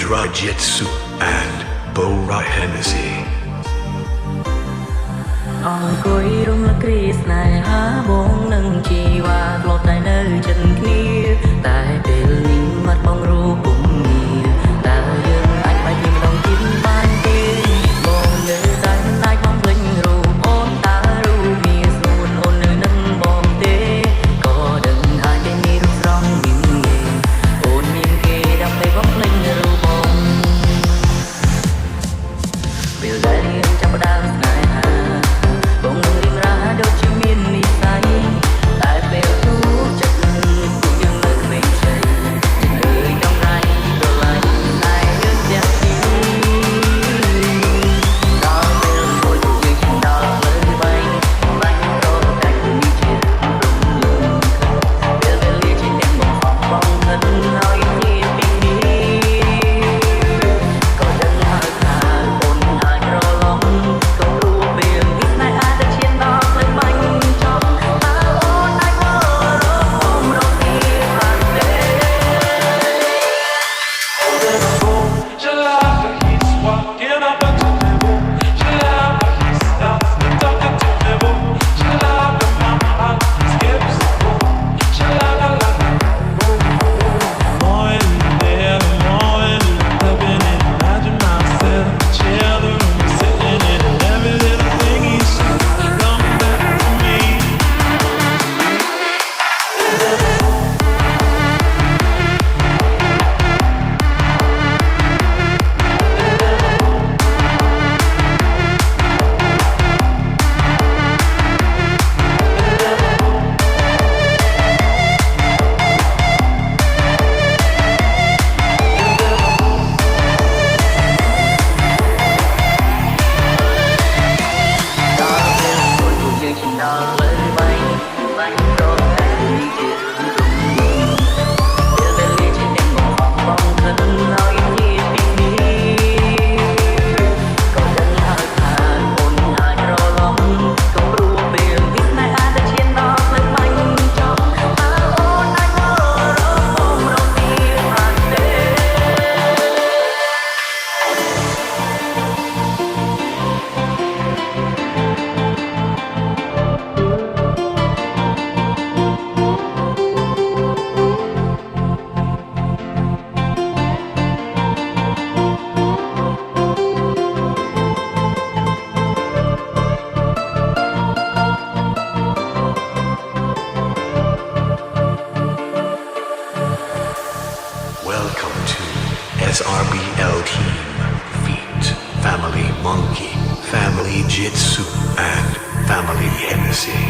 Drujitsu and Bora Hennessy អង្គុយរំលឹកគ្រាស្នេហាបងនឹងជីវ៉ាធ្លាប់តែនៅចិនគ្នាតែពេលនេះមាត់បងរូបពុំមានតើយើងអាចបែកគ្នាម្ដងទៀតបានទេបងនៅតែមិនអាចបងភ្លេចរូបអូនតើរូបមានស្នួនអូននៅនឹងបងទេក៏ដឹងថាគេមានរូបស្រស់មានងាយអូនមានគេដើម្បីបងភ្លេចរូបបងពេលដែលយើងចាប់ផ្ដើមស្នេហាបងនឹងរៀងរាដូចជាមាននិស្ស័យតែពេលទូចិត្តពួកយើងនៅក្មេងជ័យអើយកំរៃដល់ឡាយតែយើងទាំងពីរដល់ពេលមួយពួកយើងដល់លើបែងបាញ់រត់តែគូជាពេលវេលាជាអ្នកបងអបបងគិតឲ្យជាពីនេះក៏ដឹងហើយថាអូនអាចរលំក៏ព្រោះពេលនេះស្នេហ៍អាចឈានដល់ផ្លូវបាញ់ចប់តើអូនអាចមករកខ្ញុំរកទីបានទេ Welcome to SRBL Team Feet Family Monkey Family Jitsu and Family Hennessy